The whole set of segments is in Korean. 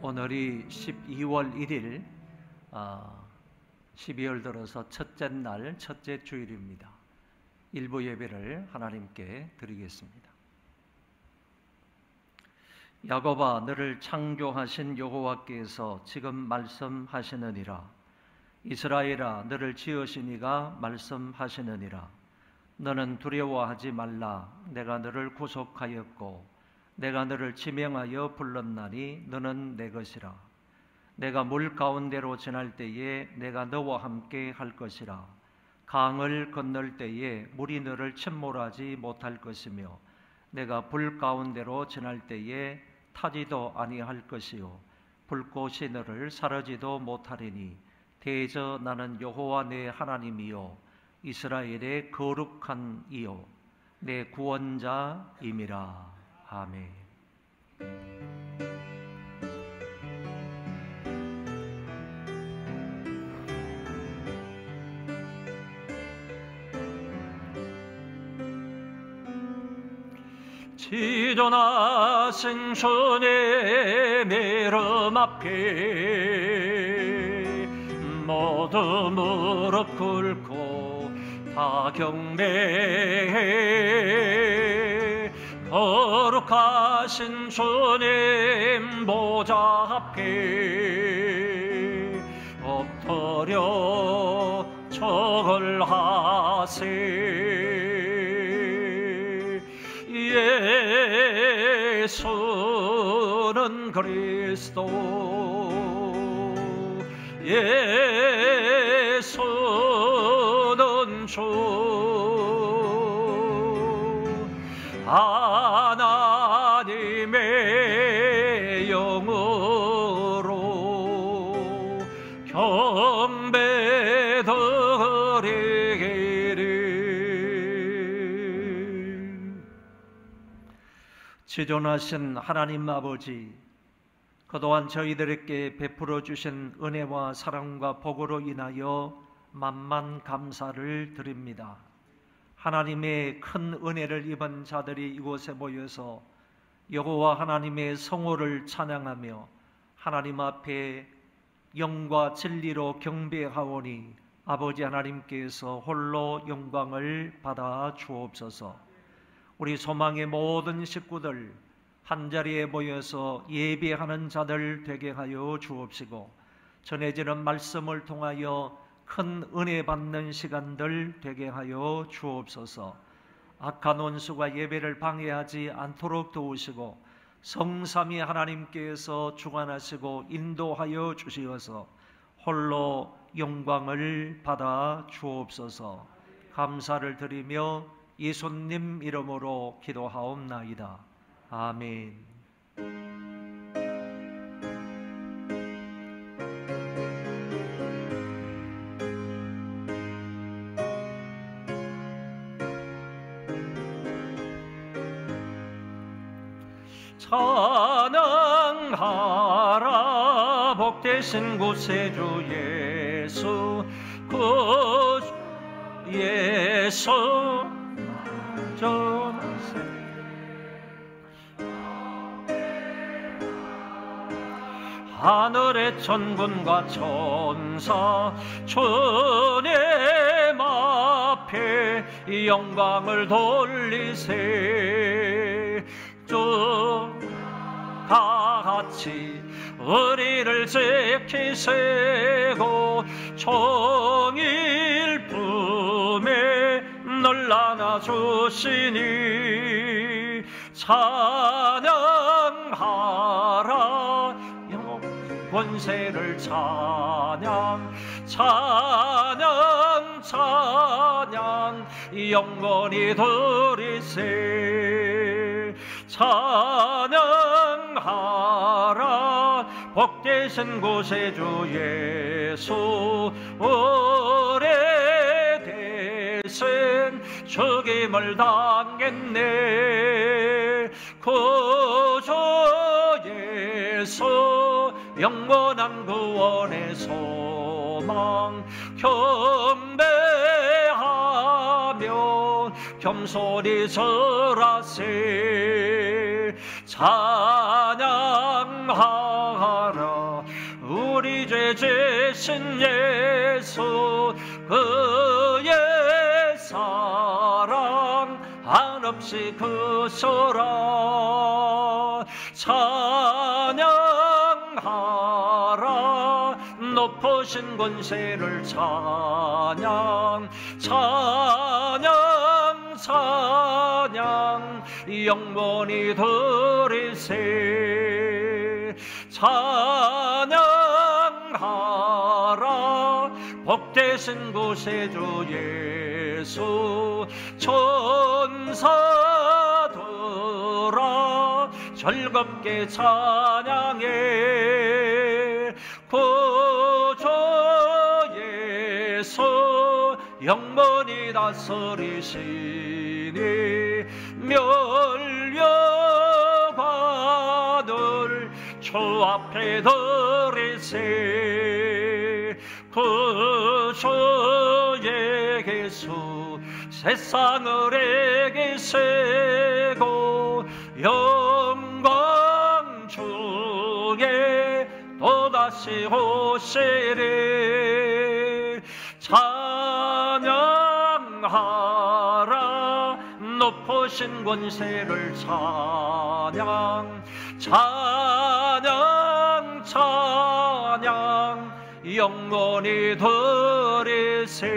오늘이 12월 1일 12월 들어서 첫째 날, 첫째 주일입니다. 일부 예배를 하나님께 드리겠습니다. 야곱아, 너를 창조하신 여호와께서 지금 말씀하시느니라. 이스라엘아, 너를 지으신 이가 말씀하시느니라. 너는 두려워하지 말라. 내가 너를 구속하였고 내가 너를 지명하여 불렀나니 너는 내 것이라. 내가 물 가운데로 지날 때에 내가 너와 함께 할 것이라. 강을 건널 때에 물이 너를 침몰하지 못할 것이며 내가 불 가운데로 지날 때에 타지도 아니할 것이요 불꽃이 너를 사르지도 못하리니 대저 나는 여호와 내 하나님이요 이스라엘의 거룩한 이요 내 구원자임이라. 아멘. 지존하신 주님의 이름 앞에 모두 무릎 꿇고 다 경배해. 거룩하신 주님 보좌 앞에 엎드려 절하세. 예수는 그리스도, 예수는 주, 하나님의 영으로 경배드리기를. 지존하신 하나님 아버지, 그동안 저희들에게 베풀어 주신 은혜와 사랑과 복으로 인하여 만만 감사를 드립니다. 하나님의 큰 은혜를 입은 자들이 이곳에 모여서 여호와 하나님의 성호를 찬양하며 하나님 앞에 영과 진리로 경배하오니 아버지 하나님께서 홀로 영광을 받아 주옵소서. 우리 소망의 모든 식구들 한자리에 모여서 예배하는 자들 되게 하여 주옵시고 전해지는 말씀을 통하여 큰 은혜 받는 시간들 되게 하여 주옵소서. 악한 원수가 예배를 방해하지 않도록 도우시고 성삼위 하나님께서 주관하시고 인도하여 주시어서 홀로 영광을 받아 주옵소서. 감사를 드리며 예수님 이름으로 기도하옵나이다. 아멘. 찬양하라 복되신 구세주 예수, 그 예수 전하세. 하늘의 천군과 천사 주님 앞에 영광을 돌리세. 다 같이 우리를 지키시고 종일 품에 널 안아주시니 찬양하라 권세를 찬양 찬양 찬양 영원히 드리세. 찬양하라 복되신 구세주 예수, 오래되신 죽임을 당했네. 구주 예수 영원한 구원의 소망 경배하며 겸손히 절하세. 찬양하라. 우리 죄 지신 예수, 그의 사랑 한없이 크소라. 찬양하라. 높으신 권세를 찬양, 찬양, 찬양, 영원히 들으세. 찬양하라. 복되신 구세주 예수, 천사들아 즐겁게 찬양해. 구주 예수, 영원히 다스리시니 멸려받을 주 앞에 들이세. 구주에게서 세상을 이기시고 영광 중에 또다시 오시리. 찬양하라. 높으신 권세를 찬양, 찬양, 찬양, 영원히 들으세.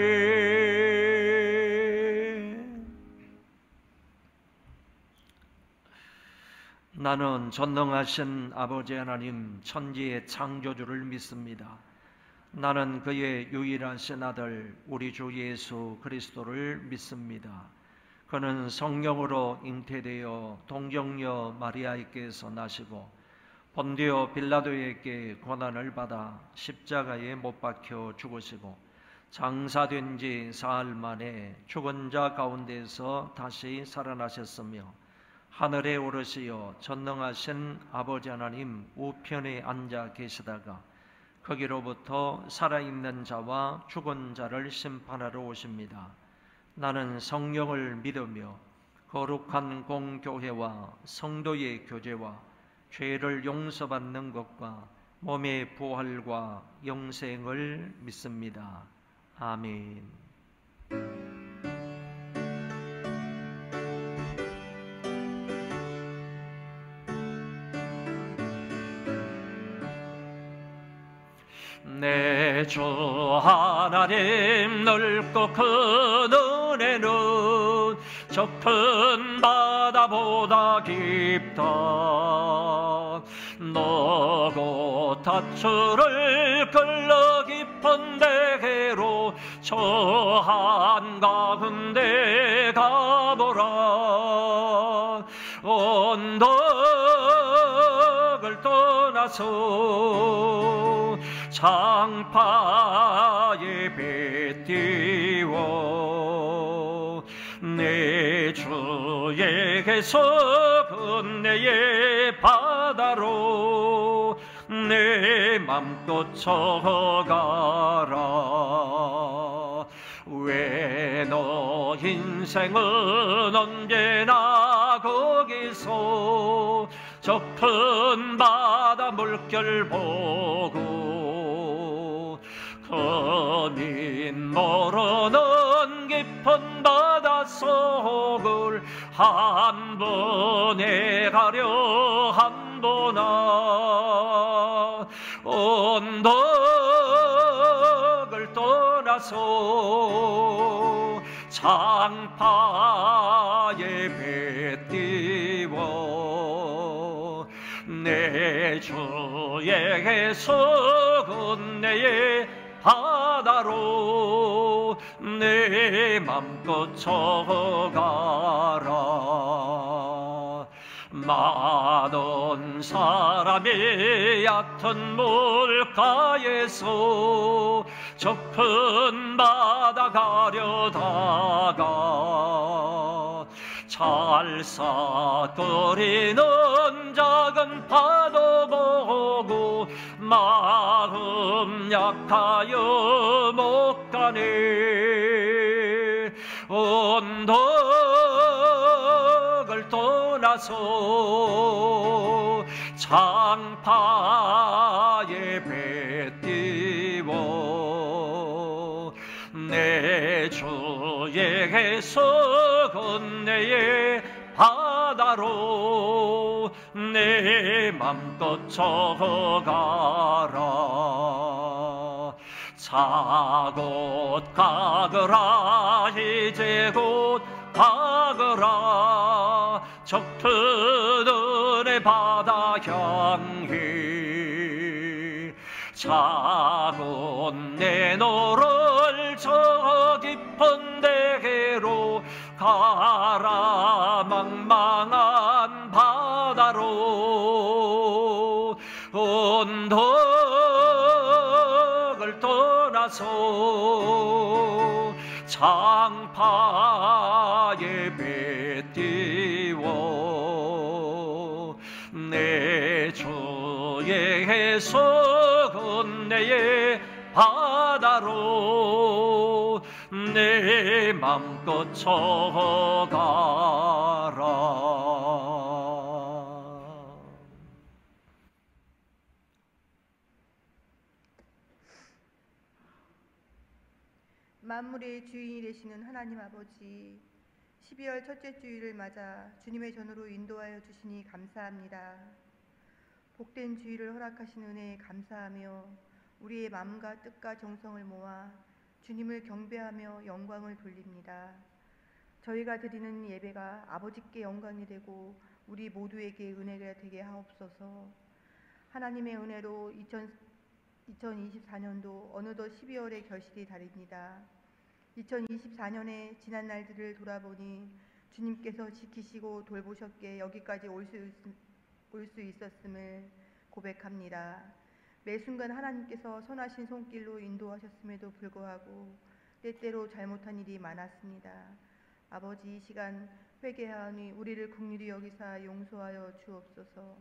나는 전능하신 아버지 하나님 천지의 창조주를 믿습니다. 나는 그의 유일하신 아들 우리 주 예수 그리스도를 믿습니다. 그는 성령으로 잉태되어 동정녀 마리아에게서 나시고 본디오 빌라도에게 고난을 받아 십자가에 못 박혀 죽으시고 장사된 지 사흘 만에 죽은 자 가운데서 다시 살아나셨으며 하늘에 오르시어 전능하신 아버지 하나님 우편에 앉아 계시다가 거기로부터 살아있는 자와 죽은 자를 심판하러 오십니다. 나는 성령을 믿으며 거룩한 공교회와 성도의 교제와 죄를 용서받는 것과 몸의 부활과 영생을 믿습니다. 아멘. 내 주 하나님 넓고 큰 은혜는 좁은 바다보다 깊다. 너고 닷줄을 끌러 깊은 대해로 저 한가운데 가보라. 언덕을 떠나서 장파에 배 띄워 내 주에게서 은혜의 바다로 내 맘껏 쳐가라. 왜 너 인생은 언제나 거기서 좁은 바다 물결 보고 거민 모르는 깊은 바다 속을 한 번에 가려 한도나. 언덕을 떠나서 장파에 배 띄워 내 주에게서 은혜의 바다로 내 맘껏 쳐가라. 많은 사람이 얕은 물가에서 좁은 바다 가려다가 찰싹거리는 작은 파도 보고 마음 약하여 못 가네. 언덕을 떠나 떠나서 장파에 배 띄워 내 주의 건네의 바다로 내 맘껏 저가라. 자 곧 가거라 이제 곧 가거라 적트들의 바다 향해 자 곧 내노를 저 깊은 데로 가라. 망망한 바다로 언덕을 떠나서 장파에 배 띄워 내 주의 건네의 바다로 내 맘껏 저가라. 만물의 주인이 되시는 하나님 아버지, 12월 첫째 주일을 맞아 주님의 전으로 인도하여 주시니 감사합니다. 복된 주일을 허락하신 은혜에 감사하며 우리의 마음과 뜻과 정성을 모아 주님을 경배하며 영광을 돌립니다. 저희가 드리는 예배가 아버지께 영광이 되고 우리 모두에게 은혜가 되게 하옵소서. 하나님의 은혜로 2024년도 어느덧 12월의 결실이 다립니다. 2024년의 지난 날들을 돌아보니 주님께서 지키시고 돌보셨기에 여기까지 올 수 있었음을 고백합니다. 매 순간 하나님께서 선하신 손길로 인도하셨음에도 불구하고 때때로 잘못한 일이 많았습니다. 아버지, 이 시간 회개하오니 우리를 긍휼히 여기사 용서하여 주옵소서.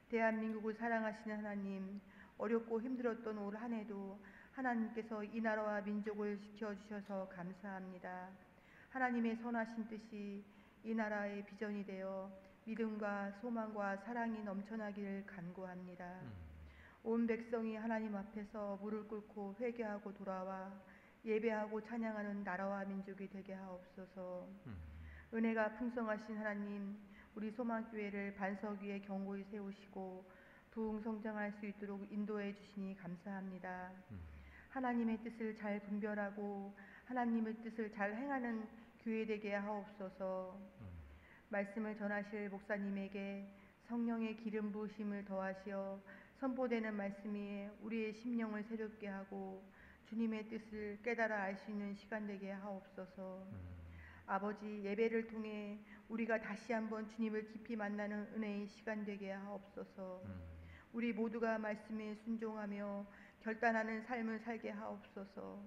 대한민국을 사랑하시는 하나님, 어렵고 힘들었던 올 한 해도 하나님께서 이 나라와 민족을 지켜주셔서 감사합니다. 하나님의 선하신 뜻이 이 나라의 비전이 되어 믿음과 소망과 사랑이 넘쳐나기를 간구합니다. 온 백성이 하나님 앞에서 무릎 꿇고 회개하고 돌아와 예배하고 찬양하는 나라와 민족이 되게 하옵소서. 은혜가 풍성하신 하나님, 우리 소망교회를 반석 위에 견고히 세우시고 부흥성장할 수 있도록 인도해 주시니 감사합니다. 하나님의 뜻을 잘 분별하고 하나님의 뜻을 잘 행하는 교회 되게 하옵소서. 말씀을 전하실 목사님에게 성령의 기름 부으심을 더하시어 선포되는 말씀이 우리의 심령을 새롭게 하고 주님의 뜻을 깨달아 알 수 있는 시간 되게 하옵소서. 아버지, 예배를 통해 우리가 다시 한번 주님을 깊이 만나는 은혜의 시간 되게 하옵소서. 우리 모두가 말씀에 순종하며 결단하는 삶을 살게 하옵소서.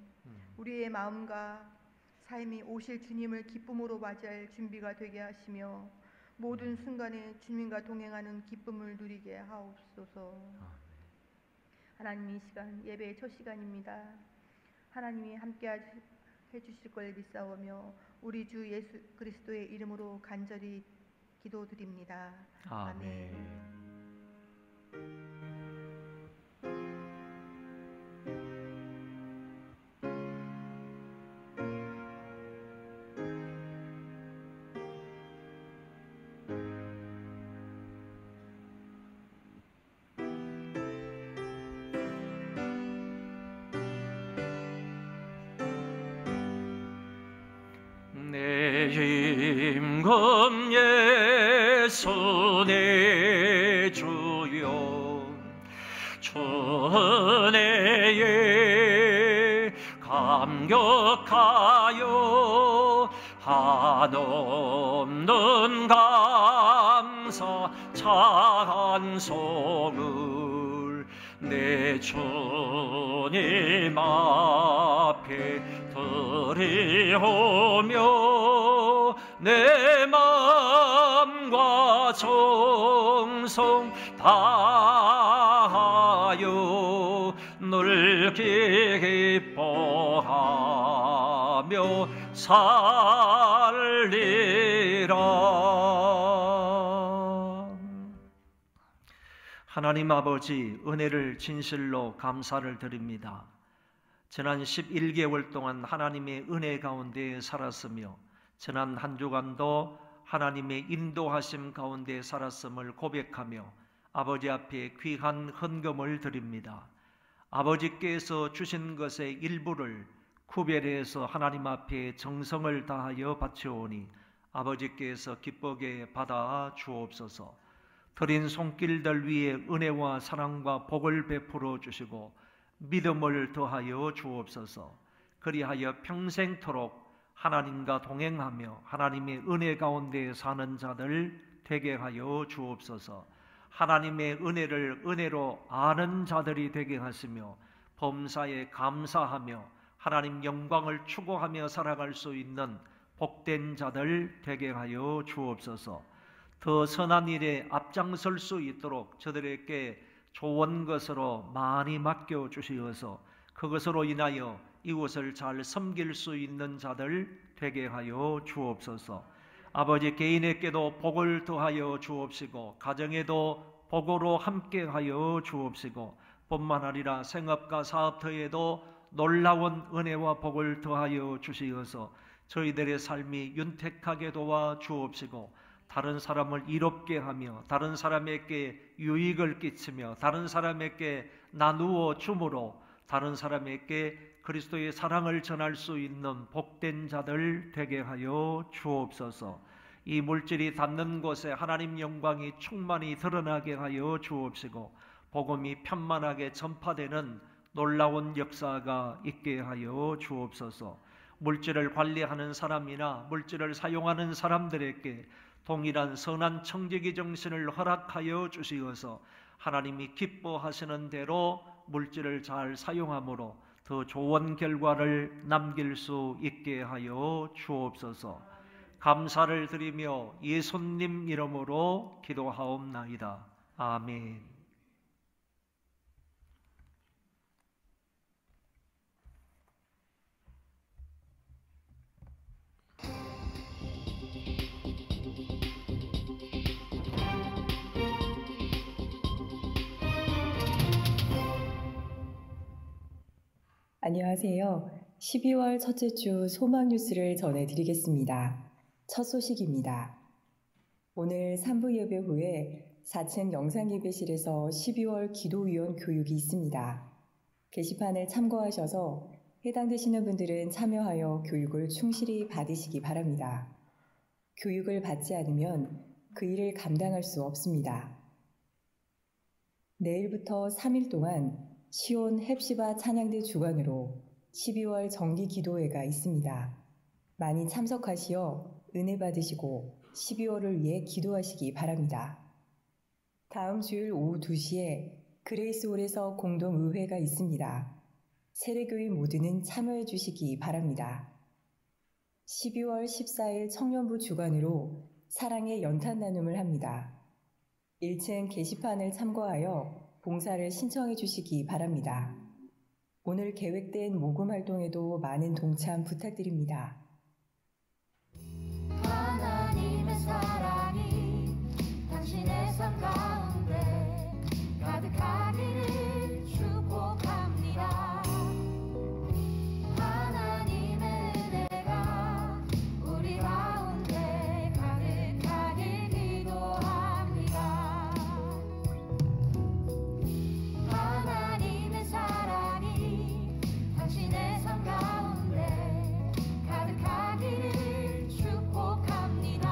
우리의 마음과 삶이 오실 주님을 기쁨으로 맞이할 준비가 되게 하시며 모든 순간에 주님과 동행하는 기쁨을 누리게 하옵소서. 하나님, 이 시간 예배의 첫 시간입니다. 하나님이 함께 해주실 걸 믿사오며 우리 주 예수 그리스도의 이름으로 간절히 기도드립니다. 아멘. 내 임금 예수 내 주여, 주 은혜에 감격하여 한없는 감사 찬송을 내 주님 앞에 드리오며 내 마음과 정성 다하여 늘 기뻐하며 살리라. 하나님 아버지, 은혜를 진실로 감사를 드립니다. 지난 11개월 동안 하나님의 은혜 가운데 살았으며 지난 한 주간도 하나님의 인도하심 가운데 살았음을 고백하며 아버지 앞에 귀한 헌금을 드립니다. 아버지께서 주신 것의 일부를 구별해서 하나님 앞에 정성을 다하여 바치오니 아버지께서 기쁘게 받아 주옵소서. 드린 손길들 위에 은혜와 사랑과 복을 베풀어 주시고 믿음을 더하여 주옵소서. 그리하여 평생토록 하나님과 동행하며 하나님의 은혜 가운데 사는 자들 되게 하여 주옵소서. 하나님의 은혜를 은혜로 아는 자들이 되게 하시며 범사에 감사하며 하나님 영광을 추구하며 살아갈 수 있는 복된 자들 되게 하여 주옵소서. 더 선한 일에 앞장설 수 있도록 저들에게 좋은 것으로 많이 맡겨 주시어서 그것으로 인하여 이곳을 잘 섬길 수 있는 자들 되게 하여 주옵소서. 아버지, 개인에게도 복을 더하여 주옵시고 가정에도 복으로 함께하여 주옵시고 뿐만 아니라 생업과 사업터에도 놀라운 은혜와 복을 더하여 주시어서 저희들의 삶이 윤택하게 도와 주옵시고 다른 사람을 이롭게 하며 다른 사람에게 유익을 끼치며 다른 사람에게 나누어 줌으로 다른 사람에게 그리스도의 사랑을 전할 수 있는 복된 자들 되게 하여 주옵소서. 이 물질이 닿는 곳에 하나님 영광이 충만히 드러나게 하여 주옵시고 복음이 편만하게 전파되는 놀라운 역사가 있게 하여 주옵소서. 물질을 관리하는 사람이나 물질을 사용하는 사람들에게 동일한 선한 청지기 정신을 허락하여 주시어서 하나님이 기뻐하시는 대로 물질을 잘 사용함으로 더 좋은 결과를 남길 수 있게 하여 주옵소서. 감사를 드리며 예수님 이름으로 기도하옵나이다. 아멘. 안녕하세요. 12월 첫째 주 소망 뉴스를 전해드리겠습니다. 첫 소식입니다. 오늘 3부 예배 후에 4층 영상예배실에서 12월 기도위원 교육이 있습니다. 게시판을 참고하셔서 해당되시는 분들은 참여하여 교육을 충실히 받으시기 바랍니다. 교육을 받지 않으면 그 일을 감당할 수 없습니다. 내일부터 3일 동안 시온 헵시바 찬양대 주관으로 12월 정기 기도회가 있습니다. 많이 참석하시어 은혜 받으시고 12월을 위해 기도하시기 바랍니다. 다음 주일 오후 2시에 그레이스홀에서 공동의회가 있습니다. 세례교인 모두는 참여해 주시기 바랍니다. 12월 14일 청년부 주관으로 사랑의 연탄 나눔을 합니다. 1층 게시판을 참고하여 봉사를 신청해 주시기 바랍니다. 오늘 계획된 모금 활동에도 많은 동참 부탁드립니다. 하나님의 사랑이 당신의 삶 가운데 가득하기를 축복합니다. 하나님의 은혜가 우리 가운데 가득하길 기도합니다. 하나님의 사랑이 당신의 삶 가운데 가득하기를 축복합니다.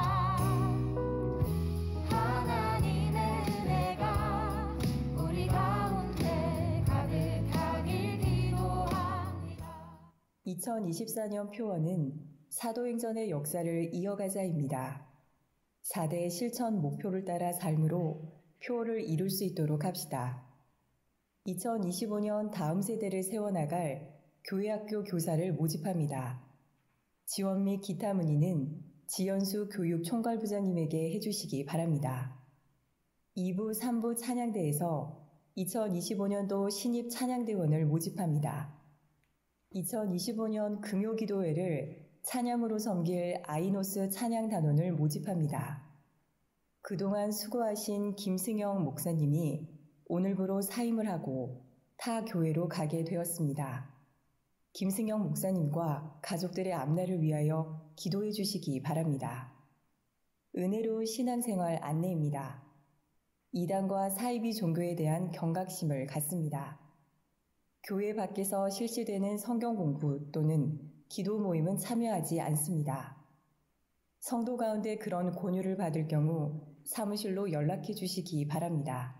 하나님의 은혜가 우리 가운데 가득하길 기도합니다. 2024년 표어는 사도행전의 역사를 이어가자입니다. 4대 실천 목표를 따라 삶으로 표어를 이룰 수 있도록 합시다. 2025년 다음 세대를 세워나갈 교회학교 교사를 모집합니다. 지원 및 기타 문의는 지연수 교육총괄부장님에게 해주시기 바랍니다. 2부, 3부 찬양대에서 2025년도 신입 찬양대원을 모집합니다. 2025년 금요기도회를 찬양으로 섬길 아이노스 찬양단원을 모집합니다. 그동안 수고하신 김승영 목사님이 오늘부로 사임을 하고 타 교회로 가게 되었습니다. 김승영 목사님과 가족들의 앞날을 위하여 기도해 주시기 바랍니다. 은혜로운 신앙생활 안내입니다. 이단과 사이비 종교에 대한 경각심을 갖습니다. 교회 밖에서 실시되는 성경 공부 또는 기도 모임은 참여하지 않습니다. 성도 가운데 그런 권유를 받을 경우 사무실로 연락해 주시기 바랍니다.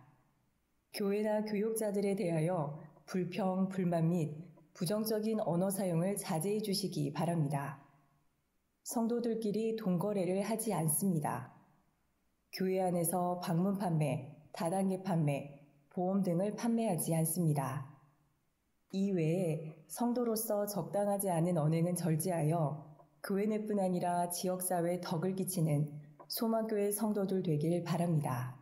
교회나 교육자들에 대하여 불평, 불만 및 부정적인 언어 사용을 자제해 주시기 바랍니다. 성도들끼리 돈거래를 하지 않습니다. 교회 안에서 방문 판매, 다단계 판매, 보험 등을 판매하지 않습니다. 이 외에 성도로서 적당하지 않은 언행은 절제하여 교회 내뿐 아니라 지역사회에 덕을 끼치는 소망교회 성도들 되길 바랍니다.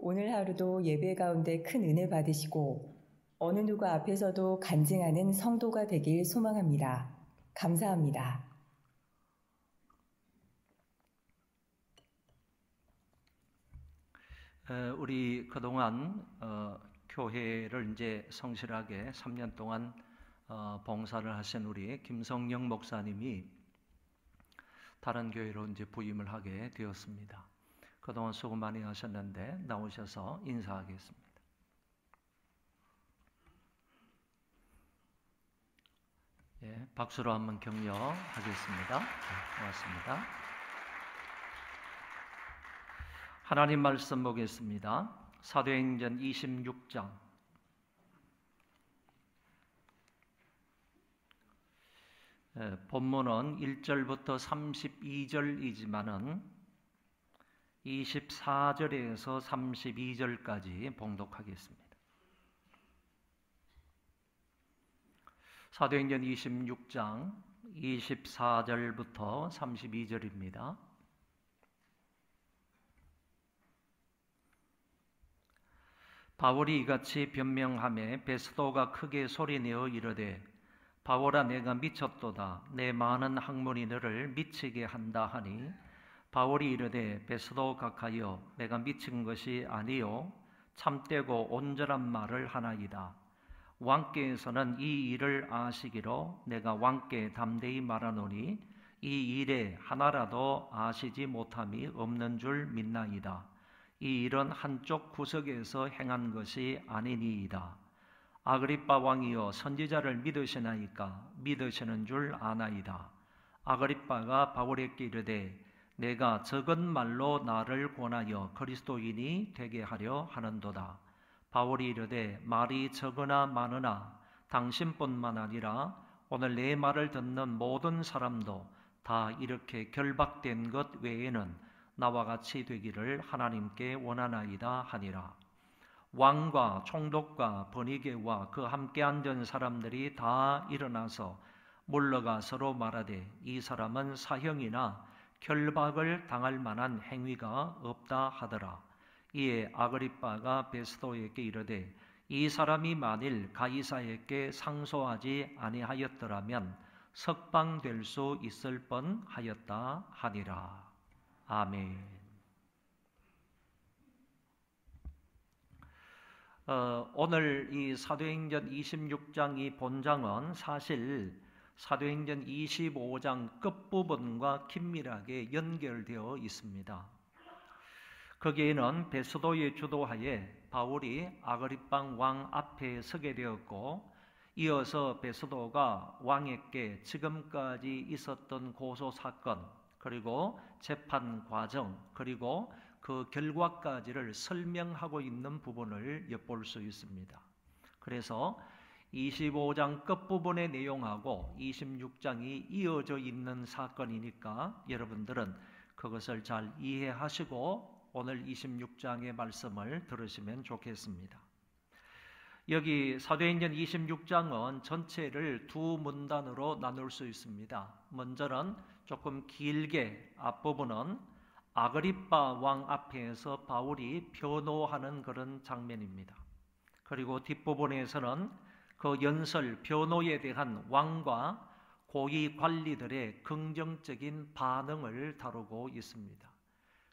오늘 하루도 예배 가운데 큰 은혜 받으시고 어느 누가 앞에서도 간증하는 성도가 되길 소망합니다. 감사합니다. 우리 그동안 교회를 이제 성실하게 3년 동안 봉사를 하신 우리 김성영 목사님이 다른 교회로 이제 부임을 하게 되었습니다. 그동안 수고 많이 하셨는데 나오셔서 인사하겠습니다. 예, 박수로 한번 격려하겠습니다. 네, 고맙습니다. 하나님 말씀 보겠습니다. 사도행전 26장 본문은 1절부터 32절이지만은 24절에서 32절까지 봉독하겠습니다. 사도행전 26장 24절부터 32절입니다. 바울이 이같이 변명하매 베스도가 크게 소리내어 이르되 바울아 내가 미쳤도다. 내 많은 학문이 너를 미치게 한다 하니 바울이 이르되 베스도 각하여 내가 미친 것이 아니요 참되고 온전한 말을 하나이다. 왕께서는 이 일을 아시기로 내가 왕께 담대히 말하노니 이 일에 하나라도 아시지 못함이 없는 줄 믿나이다. 이 일은 한쪽 구석에서 행한 것이 아니니이다. 아그리빠 왕이여 선지자를 믿으시나이까? 믿으시는 줄 아나이다. 아그리빠가 바울에게 이르되 내가 적은 말로 나를 권하여 그리스도인이 되게 하려 하는도다. 바울이 이르되 말이 적으나 많으나 당신뿐만 아니라 오늘 내 말을 듣는 모든 사람도 다 이렇게 결박된 것 외에는 나와 같이 되기를 하나님께 원하나이다 하니라. 왕과 총독과 버니게와 그 함께 앉은 사람들이 다 일어나서 물러가 서로 말하되 이 사람은 사형이나 결박을 당할 만한 행위가 없다 하더라. 이에 아그리빠가 베스도에게 이르되 이 사람이 만일 가이사에게 상소하지 아니하였더라면 석방될 수 있을 뻔하였다 하니라. 아멘. 오늘 이 사도행전 26장 이 본장은 사실 사도행전 25장 끝부분과 긴밀하게 연결되어 있습니다. 거기에는 베스도의 주도하에 바울이 아그리빵 왕 앞에 서게 되었고 이어서 베스도가 왕에게 지금까지 있었던 고소 사건 그리고 재판 과정 그리고 그 결과까지를 설명하고 있는 부분을 엿볼 수 있습니다. 그래서 25장 끝부분의 내용하고 26장이 이어져 있는 사건이니까 여러분들은 그것을 잘 이해하시고 오늘 26장의 말씀을 들으시면 좋겠습니다. 여기 사도행전 26장은 전체를 두 문단으로 나눌 수 있습니다. 먼저는 조금 길게 앞부분은 아그리빠 왕 앞에서 바울이 변호하는 그런 장면입니다. 그리고 뒷부분에서는 그 연설 변호에 대한 왕과 고위 관리들의 긍정적인 반응을 다루고 있습니다.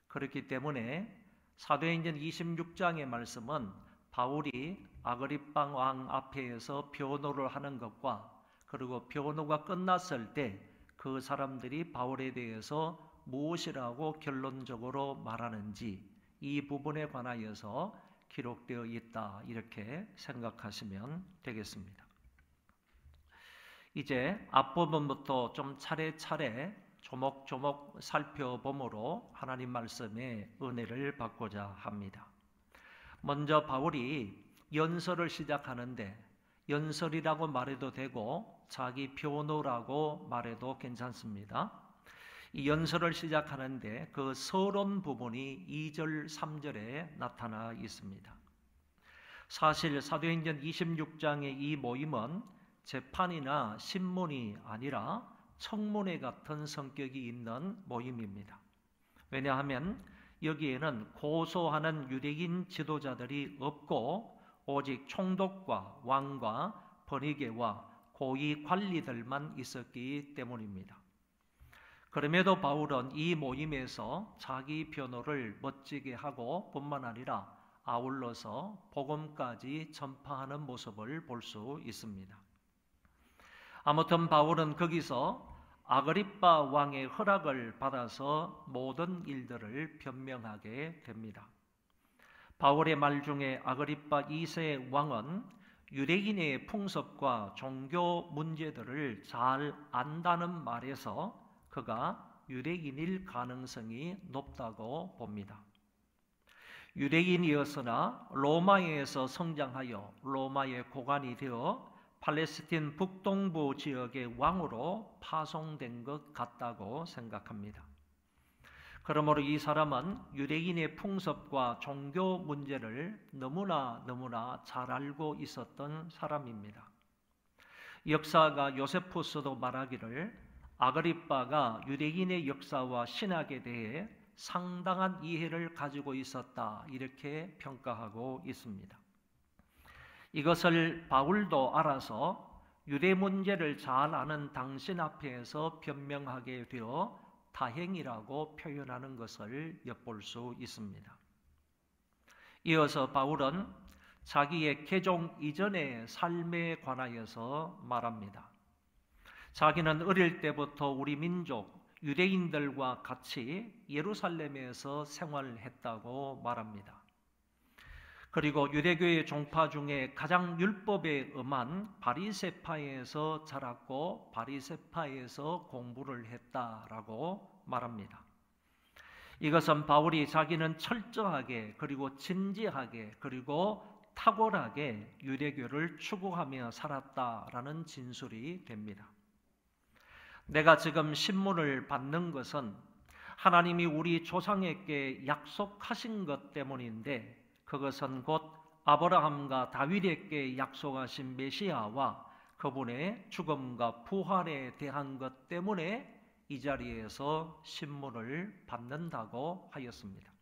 그렇기 때문에 사도행전 26장의 말씀은 바울이 아그리빠 왕 앞에서 변호를 하는 것과 그리고 변호가 끝났을 때 그 사람들이 바울에 대해서 무엇이라고 결론적으로 말하는지 이 부분에 관하여서 기록되어 있다 이렇게 생각하시면 되겠습니다. 이제 앞부분부터 좀 차례차례 조목조목 살펴보므로 하나님 말씀의 은혜를 받고자 합니다. 먼저 바울이 연설을 시작하는데 연설이라고 말해도 되고 자기 변호라고 말해도 괜찮습니다. 이 연설을 시작하는데 그 서론 부분이 2절, 3절에 나타나 있습니다. 사실 사도행전 26장의 이 모임은 재판이나 신문이 아니라 청문회 같은 성격이 있는 모임입니다. 왜냐하면 여기에는 고소하는 유대인 지도자들이 없고 오직 총독과 왕과 번이게와 고위 관리들만 있었기 때문입니다. 그럼에도 바울은 이 모임에서 자기 변호를 멋지게 하고 뿐만 아니라 아울러서 복음까지 전파하는 모습을 볼 수 있습니다. 아무튼 바울은 거기서 아그리빠 왕의 허락을 받아서 모든 일들을 변명하게 됩니다. 바울의 말 중에 아그리빠 2세 왕은 유대인의 풍습과 종교 문제들을 잘 안다는 말에서 그가 유대인일 가능성이 높다고 봅니다. 유대인이었으나 로마에서 성장하여 로마의 고관이 되어 팔레스틴 북동부 지역의 왕으로 파송된 것 같다고 생각합니다. 그러므로 이 사람은 유대인의 풍습과 종교 문제를 너무나 잘 알고 있었던 사람입니다. 역사가 요세푸스도 말하기를 아그리빠가 유대인의 역사와 신학에 대해 상당한 이해를 가지고 있었다 이렇게 평가하고 있습니다. 이것을 바울도 알아서 유대 문제를 잘 아는 당신 앞에서 변명하게 되어 다행이라고 표현하는 것을 엿볼 수 있습니다. 이어서 바울은 자기의 개종 이전의 삶에 관하여서 말합니다. 자기는 어릴 때부터 우리 민족 유대인들과 같이 예루살렘에서 생활했다고 말합니다. 그리고 유대교의 종파 중에 가장 율법에 엄한 바리새파에서 자랐고 바리새파에서 공부를 했다라고 말합니다. 이것은 바울이 자기는 철저하게 그리고 진지하게 그리고 탁월하게 유대교를 추구하며 살았다라는 진술이 됩니다. 내가 지금 신문을 받는 것은 하나님이 우리 조상에게 약속하신 것 때문인데 그것은 곧 아브라함과 다윗에게 약속하신 메시아와 그분의 죽음과 부활에 대한 것 때문에 이 자리에서 신문을 받는다고 하였습니다.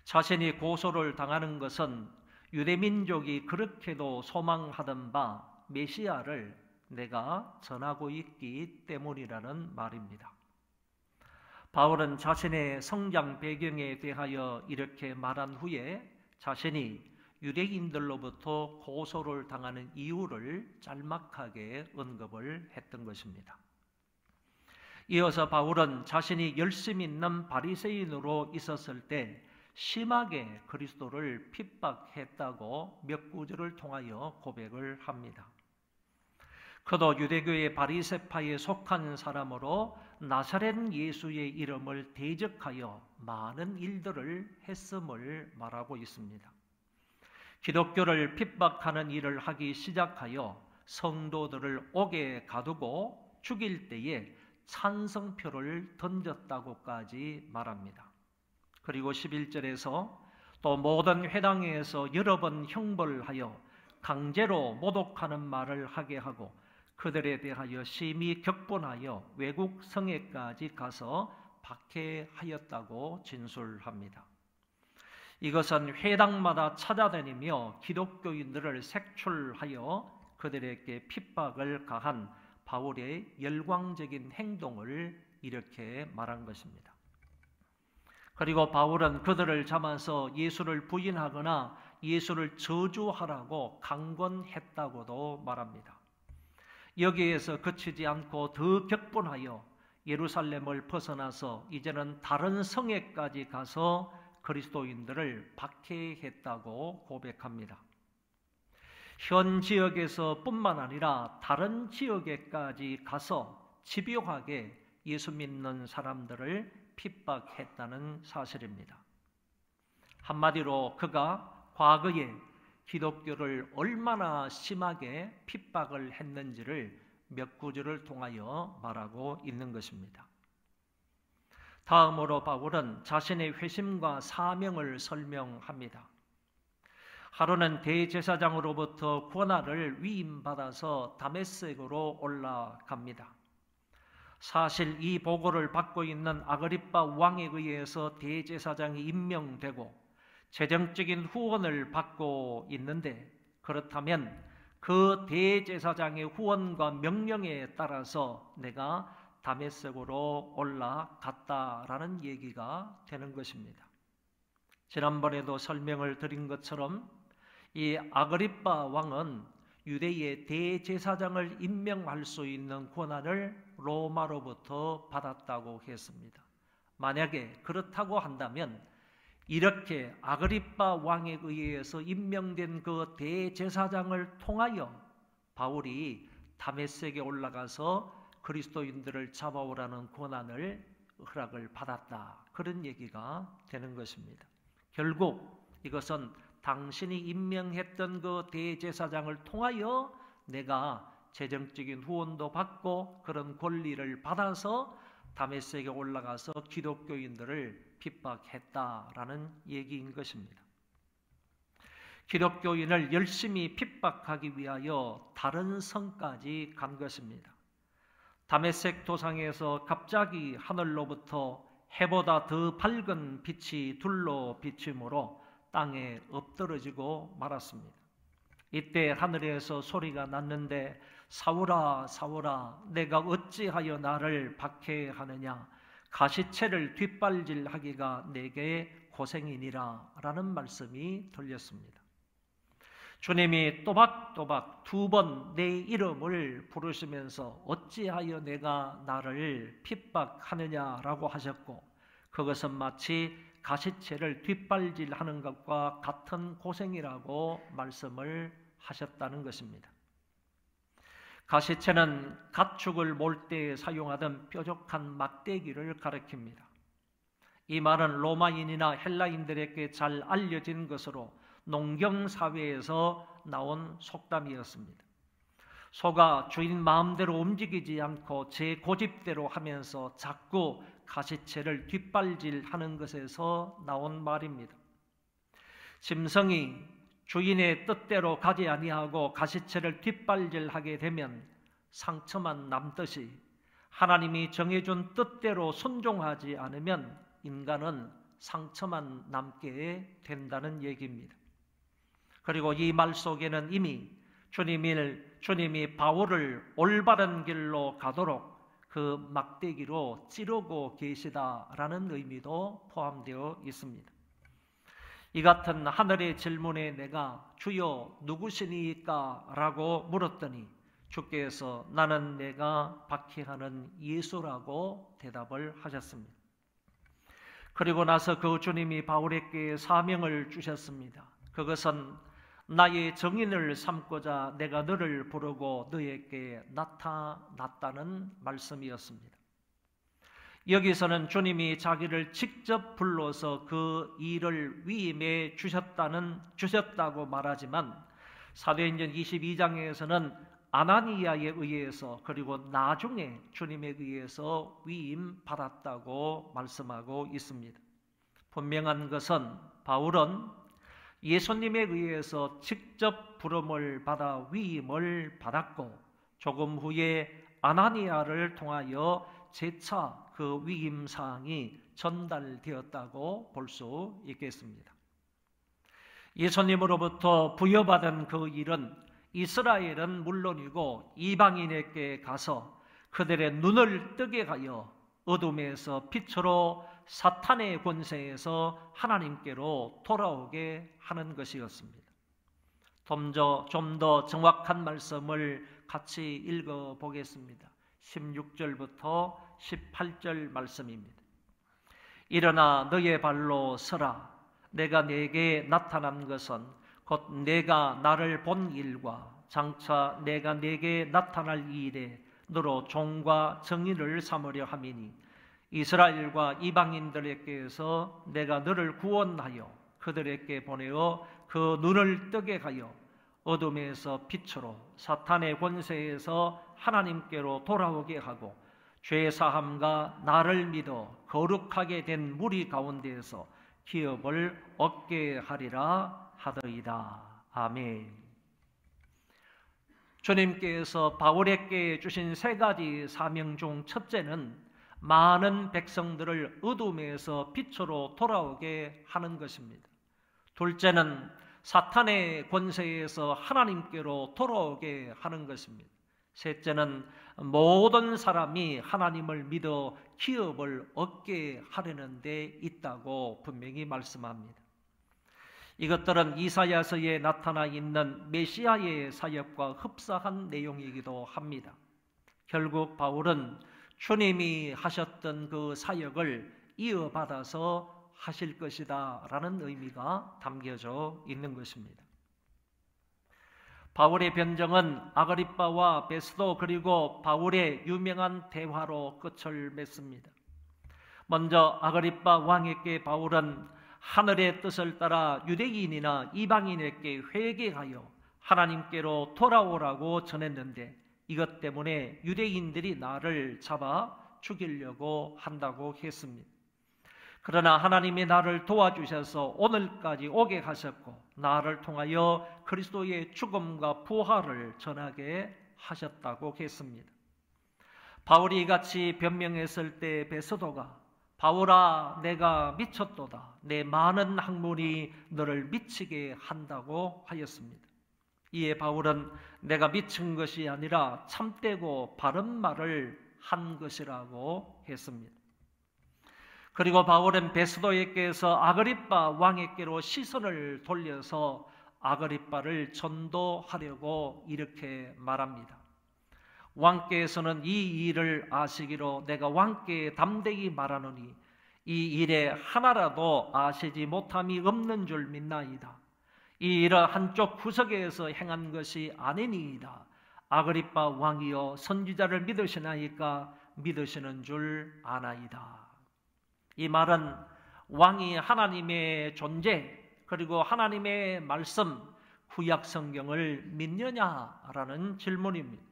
자신이 고소를 당하는 것은 유대민족이 그렇게도 소망하던 바 메시아를 내가 전하고 있기 때문이라는 말입니다. 바울은 자신의 성장 배경에 대하여 이렇게 말한 후에 자신이 유대인들로부터 고소를 당하는 이유를 짤막하게 언급을 했던 것입니다. 이어서 바울은 자신이 열심 있는 바리새인으로 있었을 때 심하게 그리스도를 핍박했다고 몇 구절을 통하여 고백을 합니다. 그도 유대교의 바리새파에 속한 사람으로 나사렛 예수의 이름을 대적하여 많은 일들을 했음을 말하고 있습니다. 기독교를 핍박하는 일을 하기 시작하여 성도들을 옥에 가두고 죽일 때에 찬성표를 던졌다고까지 말합니다. 그리고 11절에서 또 모든 회당에서 여러 번 형벌하여 강제로 모독하는 말을 하게 하고 그들에 대하여 심히 격분하여 외국 성에까지 가서 박해하였다고 진술합니다. 이것은 회당마다 찾아다니며 기독교인들을 색출하여 그들에게 핍박을 가한 바울의 열광적인 행동을 이렇게 말한 것입니다. 그리고 바울은 그들을 잡아서 예수를 부인하거나 예수를 저주하라고 강권했다고도 말합니다. 여기에서 그치지 않고 더 격분하여 예루살렘을 벗어나서 이제는 다른 성에까지 가서 그리스도인들을 박해했다고 고백합니다. 현 지역에서 뿐만 아니라 다른 지역에까지 가서 집요하게 예수 믿는 사람들을 핍박했다는 사실입니다. 한마디로 그가 과거에 기독교를 얼마나 심하게 핍박을 했는지를 몇 구절을 통하여 말하고 있는 것입니다. 다음으로 바울은 자신의 회심과 사명을 설명합니다. 하루는 대제사장으로부터 권한을 위임받아서 다메섹으로 올라갑니다. 사실 이 보고를 받고 있는 아그리빠 왕에 의해서 대제사장이 임명되고 재정적인 후원을 받고 있는데, 그렇다면 그 대제사장의 후원과 명령에 따라서 내가 다메섹으로 올라갔다라는 얘기가 되는 것입니다. 지난번에도 설명을 드린 것처럼 이 아그리빠 왕은 유대의 대제사장을 임명할 수 있는 권한을 로마로부터 받았다고 했습니다. 만약에 그렇다고 한다면 이렇게 아그리빠 왕에 의해서 임명된 그 대제사장을 통하여 바울이 다메섹에 올라가서 그리스도인들을 잡아오라는 권한을 허락을 받았다, 그런 얘기가 되는 것입니다. 결국 이것은 당신이 임명했던 그 대제사장을 통하여 내가 재정적인 후원도 받고 그런 권리를 받아서 다메섹에 올라가서 기독교인들을 핍박했다라는 얘기인 것입니다. 기독교인을 열심히 핍박하기 위하여 다른 성까지 간 것입니다. 다메섹 도상에서 갑자기 하늘로부터 해보다 더 밝은 빛이 둘로 비침으로 땅에 엎드러지고 말았습니다. 이때 하늘에서 소리가 났는데 사울아 사울아 내가 어찌하여 나를 박해하느냐, 가시체를 뒷발질하기가 내게 고생이니라 라는 말씀이 들렸습니다. 주님이 또박또박 두 번 내 이름을 부르시면서 어찌하여 내가 나를 핍박하느냐라고 하셨고, 그것은 마치 가시체를 뒷발질하는 것과 같은 고생이라고 말씀을 하셨다는 것입니다. 가시체는 가축을 몰 때 사용하던 뾰족한 막대기를 가리킵니다. 이 말은 로마인이나 헬라인들에게 잘 알려진 것으로 농경사회에서 나온 속담이었습니다. 소가 주인 마음대로 움직이지 않고 제 고집대로 하면서 자꾸 가시체를 뒷발질하는 것에서 나온 말입니다. 짐승이 주인의 뜻대로 가지 아니하고 가시체를 뒷발질하게 되면 상처만 남듯이 하나님이 정해준 뜻대로 순종하지 않으면 인간은 상처만 남게 된다는 얘기입니다. 그리고 이 말 속에는 이미 주님이 바울을 올바른 길로 가도록 그 막대기로 찌르고 계시다라는 의미도 포함되어 있습니다. 이 같은 하늘의 질문에 내가 주여 누구시니까? 라고 물었더니 주께서 나는 내가 박해하는 예수라고 대답을 하셨습니다. 그리고 나서 그 주님이 바울에게 사명을 주셨습니다. 그것은 나의 정인을 삼고자 내가 너를 부르고 너에게 나타났다는 말씀이었습니다. 여기서는 주님이 자기를 직접 불러서 그 일을 위임해 주셨다고 말하지만 사도행전 22장에서는 아나니아에 의해서 그리고 나중에 주님에 의해서 위임받았다고 말씀하고 있습니다. 분명한 것은 바울은 예수님에 의해서 직접 부름을 받아 위임을 받았고 조금 후에 아나니아를 통하여 재차 그 위임사항이 전달되었다고 볼 수 있겠습니다. 예수님으로부터 부여받은 그 일은 이스라엘은 물론이고 이방인에게 가서 그들의 눈을 뜨게 하여 어둠에서 빛으로 사탄의 권세에서 하나님께로 돌아오게 하는 것이었습니다. 좀 더 정확한 말씀을 같이 읽어보겠습니다. 16절부터 18절 말씀입니다. 일어나 너의 발로 서라. 내가 네게 나타난 것은 곧 내가 나를 본 일과 장차 내가 네게 나타날 일에 너로 종과 정의를 삼으려 함이니 이스라엘과 이방인들에게서 내가 너를 구원하여 그들에게 보내어 그 눈을 뜨게 하여 어둠에서 빛으로 사탄의 권세에서 하나님께로 돌아오게 하고 죄사함과 나를 믿어 거룩하게 된 무리 가운데에서 기업을 얻게 하리라 하더이다. 아멘. 주님께서 바울에게 주신 세 가지 사명 중 첫째는 많은 백성들을 어둠에서 빛으로 돌아오게 하는 것입니다. 둘째는 사탄의 권세에서 하나님께로 돌아오게 하는 것입니다. 셋째는 모든 사람이 하나님을 믿어 기업을 얻게 하려는 데 있다고 분명히 말씀합니다. 이것들은 이사야서에 나타나 있는 메시아의 사역과 흡사한 내용이기도 합니다. 결국 바울은 주님이 하셨던 그 사역을 이어받아서 하실 것이다 라는 의미가 담겨져 있는 것입니다. 바울의 변정은 아그리빠와 베스도 그리고 바울의 유명한 대화로 끝을 맺습니다. 먼저 아그리빠 왕에게 바울은 하늘의 뜻을 따라 유대인이나 이방인에게 회개하여 하나님께로 돌아오라고 전했는데 이것 때문에 유대인들이 나를 잡아 죽이려고 한다고 했습니다. 그러나 하나님이 나를 도와주셔서 오늘까지 오게 하셨고 나를 통하여 그리스도의 죽음과 부활을 전하게 하셨다고 했습니다. 바울이 이같이 변명했을 때 베스도가 바울아 내가 미쳤도다. 내 많은 학문이 너를 미치게 한다고 하였습니다. 이에 바울은 내가 미친 것이 아니라 참되고 바른 말을 한 것이라고 했습니다. 그리고 바울은 베스도에게서 아그리빠 왕에게로 시선을 돌려서 아그리빠를 전도하려고 이렇게 말합니다. 왕께서는 이 일을 아시기로 내가 왕께 담대히 말하노니 이 일에 하나라도 아시지 못함이 없는 줄 믿나이다. 이 일은 한쪽 구석에서 행한 것이 아니니이다. 아그리빠 왕이여 선지자를 믿으시나이까 믿으시는 줄 아나이다. 이 말은 왕이 하나님의 존재 그리고 하나님의 말씀 구약 성경을 믿느냐라는 질문입니다.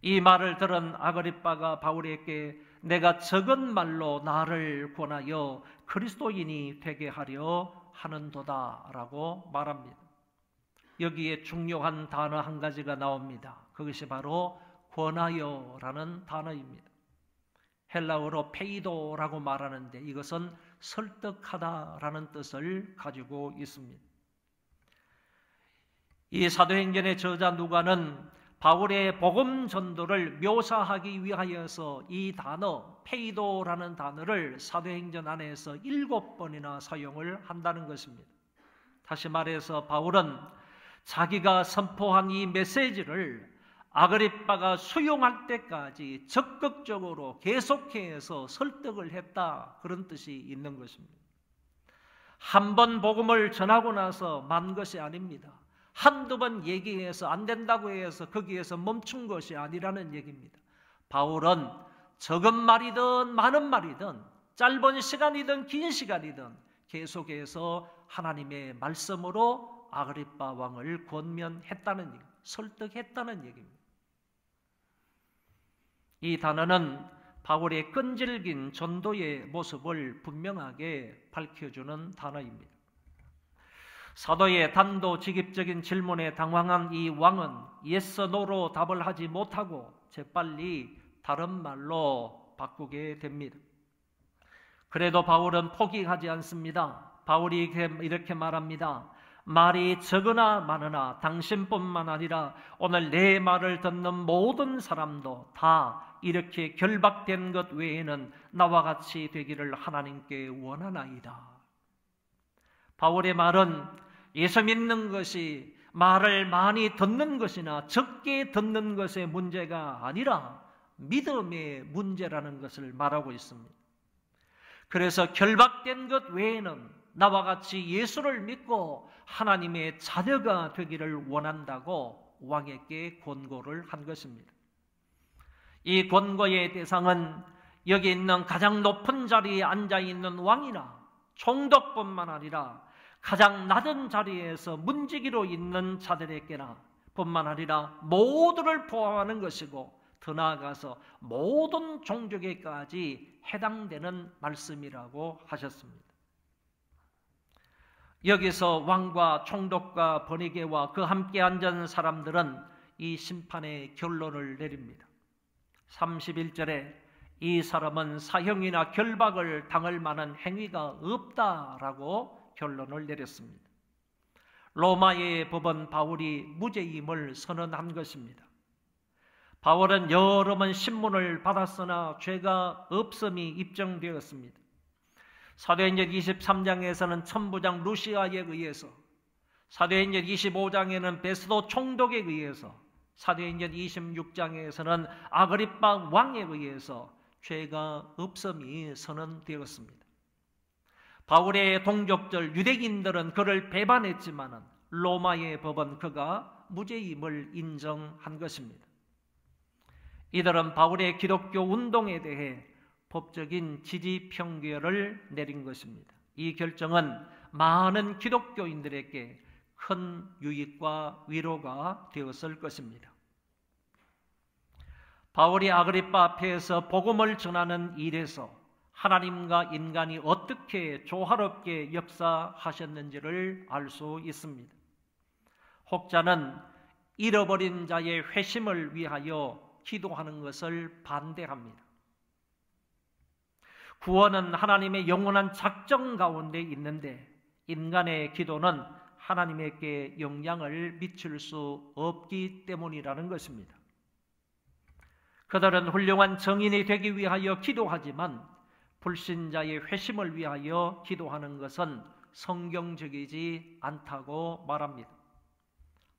이 말을 들은 아그리빠가 바울에게 내가 적은 말로 나를 권하여 그리스도인이 되게 하려 하는도다 라고 말합니다. 여기에 중요한 단어 한 가지가 나옵니다. 그것이 바로 권하여라는 단어입니다. 헬라어로 페이도라고 말하는데 이것은 설득하다라는 뜻을 가지고 있습니다. 이 사도행전의 저자 누가는 바울의 복음 전도를 묘사하기 위하여서 이 단어 페이도라는 단어를 사도행전 안에서 7번이나 사용을 한다는 것입니다. 다시 말해서 바울은 자기가 선포한 이 메시지를 아그리빠가 수용할 때까지 적극적으로 계속해서 설득을 했다 그런 뜻이 있는 것입니다. 한 번 복음을 전하고 나서 만 것이 아닙니다. 한두 번 얘기해서 안 된다고 해서 거기에서 멈춘 것이 아니라는 얘기입니다. 바울은 적은 말이든 많은 말이든 짧은 시간이든 긴 시간이든 계속해서 하나님의 말씀으로 아그리빠 왕을 권면했다는 얘기, 설득했다는 얘기입니다. 이 단어는 바울의 끈질긴 전도의 모습을 분명하게 밝혀주는 단어입니다. 사도의 단도직입적인 질문에 당황한 이 왕은 yes, no로 답을 하지 못하고 재빨리 다른 말로 바꾸게 됩니다. 그래도 바울은 포기하지 않습니다. 바울이 이렇게 말합니다. 말이 적으나 많으나 당신뿐만 아니라 오늘 내 말을 듣는 모든 사람도 다 이렇게 결박된 것 외에는 나와 같이 되기를 하나님께 원하나이다. 바울의 말은 예수 믿는 것이 말을 많이 듣는 것이나 적게 듣는 것의 문제가 아니라 믿음의 문제라는 것을 말하고 있습니다. 그래서 결박된 것 외에는 나와 같이 예수를 믿고 하나님의 자녀가 되기를 원한다고 왕에게 권고를 한 것입니다. 이 권고의 대상은 여기 있는 가장 높은 자리에 앉아있는 왕이나 총독뿐만 아니라 가장 낮은 자리에서 문지기로 있는 자들에게나 뿐만 아니라 모두를 포함하는 것이고 더 나아가서 모든 종족에까지 해당되는 말씀이라고 하셨습니다. 여기서 왕과 총독과 번이게와 그 함께 앉은 사람들은 이 심판의 결론을 내립니다. 31절에 이 사람은 사형이나 결박을 당할 만한 행위가 없다라고 결론을 내렸습니다. 로마의 법은 바울이 무죄임을 선언한 것입니다. 바울은 여러 번 신문을 받았으나 죄가 없음이 입증되었습니다. 사도행전 23장에서는 천부장 루시아에 의해서, 사도행전 25장에는 베스도 총독에 의해서, 사도행전 26장에서는 아그리빠 왕에 의해서 죄가 없음이 선언되었습니다. 바울의 동족들 유대인들은 그를 배반했지만 로마의 법은 그가 무죄임을 인정한 것입니다. 이들은 바울의 기독교 운동에 대해 법적인 지지 평결을 내린 것입니다. 이 결정은 많은 기독교인들에게 큰 유익과 위로가 되었을 것입니다. 바울이 아그리빠 앞에서 복음을 전하는 일에서 하나님과 인간이 어떻게 조화롭게 역사하셨는지를 알 수 있습니다. 혹자는 잃어버린 자의 회심을 위하여 기도하는 것을 반대합니다. 구원은 하나님의 영원한 작정 가운데 있는데 인간의 기도는 하나님에게 영향을 미칠 수 없기 때문이라는 것입니다. 그들은 훌륭한 정인이 되기 위하여 기도하지만 불신자의 회심을 위하여 기도하는 것은 성경적이지 않다고 말합니다.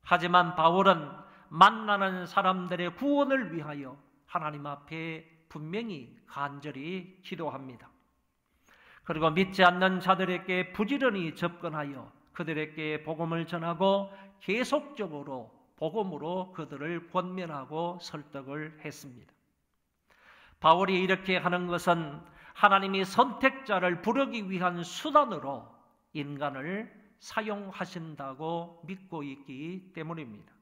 하지만 바울은 만나는 사람들의 구원을 위하여 하나님 앞에 분명히 간절히 기도합니다. 그리고 믿지 않는 자들에게 부지런히 접근하여 그들에게 복음을 전하고 계속적으로 복음으로 그들을 권면하고 설득을 했습니다. 바울이 이렇게 하는 것은 하나님이 선택자를 부르기 위한 수단으로 인간을 사용하신다고 믿고 있기 때문입니다.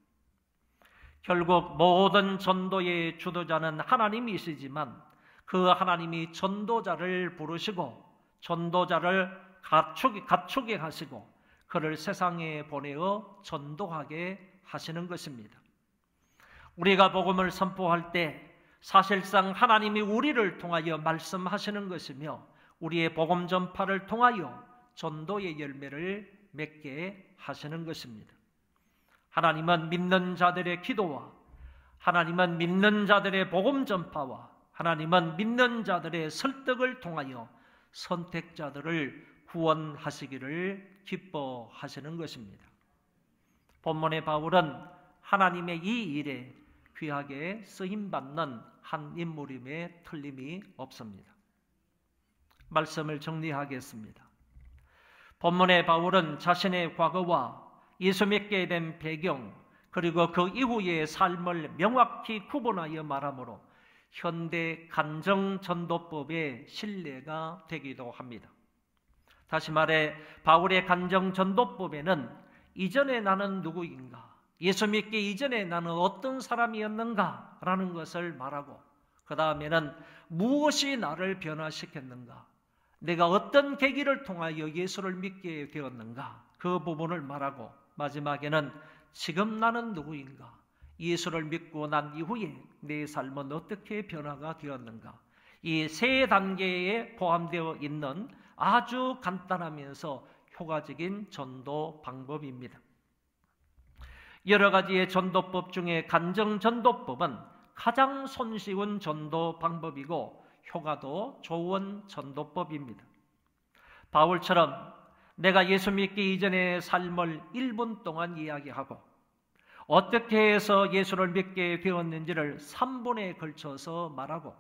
결국 모든 전도의 주도자는 하나님이시지만 그 하나님이 전도자를 부르시고 전도자를 갖추게 하시고 그를 세상에 보내어 전도하게 하시는 것입니다. 우리가 복음을 선포할 때 사실상 하나님이 우리를 통하여 말씀하시는 것이며 우리의 복음 전파를 통하여 전도의 열매를 맺게 하시는 것입니다. 하나님은 믿는 자들의 기도와 하나님은 믿는 자들의 복음 전파와 하나님은 믿는 자들의 설득을 통하여 선택자들을 구원하시기를 기뻐하시는 것입니다. 본문의 바울은 하나님의 이 일에 귀하게 쓰임받는 한 인물임에 틀림이 없습니다. 말씀을 정리하겠습니다. 본문의 바울은 자신의 과거와 예수 믿게 된 배경, 그리고 그 이후의 삶을 명확히 구분하여 말하므로 현대 간정전도법의 신뢰가 되기도 합니다. 다시 말해 바울의 간정전도법에는 이전에 나는 누구인가, 예수 믿기 이전에 나는 어떤 사람이었는가 라는 것을 말하고, 그 다음에는 무엇이 나를 변화시켰는가, 내가 어떤 계기를 통하여 예수를 믿게 되었는가, 그 부분을 말하고, 마지막에는 지금 나는 누구인가, 예수를 믿고 난 이후에 내 삶은 어떻게 변화가 되었는가, 이 세 단계에 포함되어 있는 아주 간단하면서 효과적인 전도 방법입니다. 여러 가지의 전도법 중에 간정전도법은 가장 손쉬운 전도 방법이고 효과도 좋은 전도법입니다. 바울처럼 내가 예수 믿기 이전의 삶을 1분 동안 이야기하고 어떻게 해서 예수를 믿게 되었는지를 3분에 걸쳐서 말하고,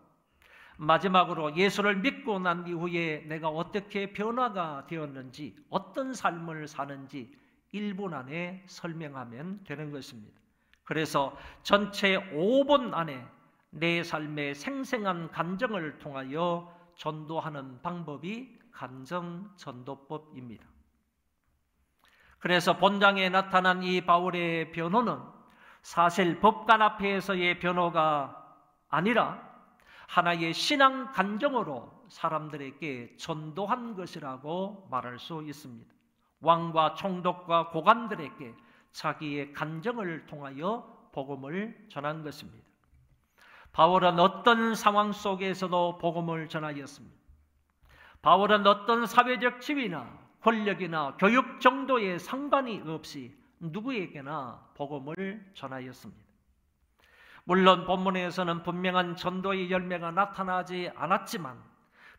마지막으로 예수를 믿고 난 이후에 내가 어떻게 변화가 되었는지, 어떤 삶을 사는지 1분 안에 설명하면 되는 것입니다. 그래서 전체 5분 안에 내 삶의 생생한 간증을 통하여 전도하는 방법이 간정전도법입니다. 그래서 본장에 나타난 이 바울의 변호는 사실 법관 앞에서의 변호가 아니라 하나의 신앙 간정으로 사람들에게 전도한 것이라고 말할 수 있습니다. 왕과 총독과 고관들에게 자기의 간정을 통하여 복음을 전한 것입니다. 바울은 어떤 상황 속에서도 복음을 전하였습니다. 바울은 어떤 사회적 지위나 권력이나 교육 정도의 상관이 없이 누구에게나 복음을 전하였습니다. 물론 본문에서는 분명한 전도의 열매가 나타나지 않았지만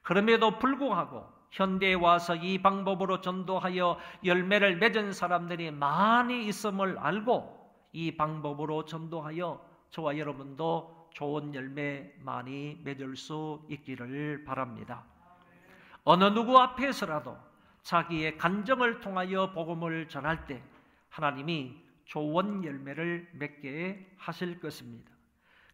그럼에도 불구하고 현대에 와서 이 방법으로 전도하여 열매를 맺은 사람들이 많이 있음을 알고 이 방법으로 전도하여 저와 여러분도 좋은 열매 많이 맺을 수 있기를 바랍니다. 어느 누구 앞에서라도 자기의 간정을 통하여 복음을 전할 때 하나님이 좋은 열매를 맺게 하실 것입니다.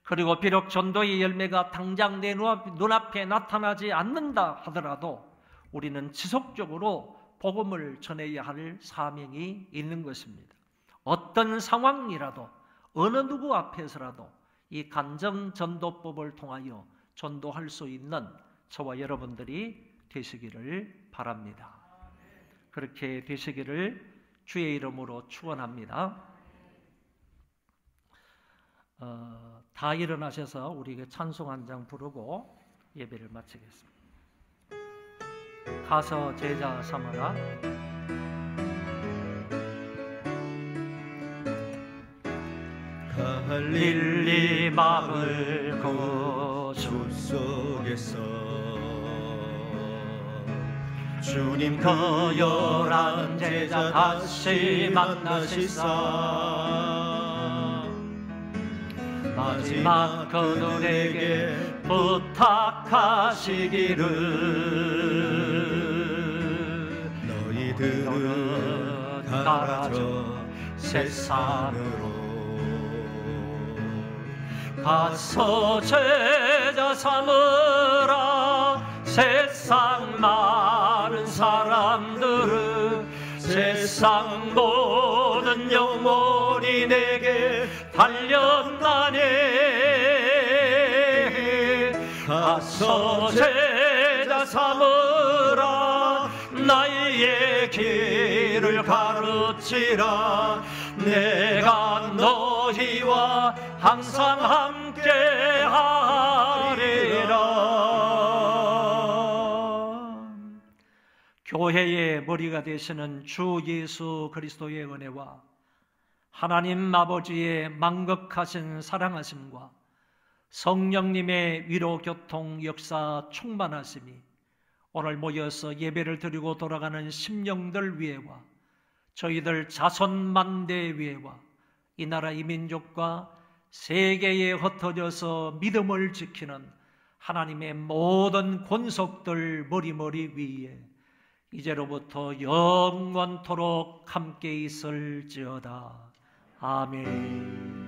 그리고 비록 전도의 열매가 당장 내 눈앞에 나타나지 않는다 하더라도 우리는 지속적으로 복음을 전해야 할 사명이 있는 것입니다. 어떤 상황이라도 어느 누구 앞에서라도 이 간정전도법을 통하여 전도할 수 있는 저와 여러분들이 되시기를 바랍니다. 그렇게 되시기를 주의 이름으로 축원합니다. 다 일어나셔서 우리에게 찬송 한 장 부르고 예배를 마치겠습니다. 가서 제자 삼아라. 갈릴리 마을 거주 속에서 주님 그 11 제자 다시 만나시사 마지막 그들에게 부탁하시기를 너희들은 가라져 세상으로 가서 제자 삼으라. 세상 많은 사람들은 세상 모든 영혼이 내게 달렸나니 가서 제자 삼으라. 나의 길을 가르치라. 내가 너희와 항상 함께 하리라. 교회의 머리가 되시는 주 예수 그리스도의 은혜와 하나님 아버지의 만극하신 사랑하심과 성령님의 위로 교통 역사 충만하심이 오늘 모여서 예배를 드리고 돌아가는 심령들 위에와 저희들 자손만대 위에와 이 나라 이 민족과 세계에 흩어져서 믿음을 지키는 하나님의 모든 권속들 머리 위에 이제로부터 영원토록 함께 있을지어다. 아멘.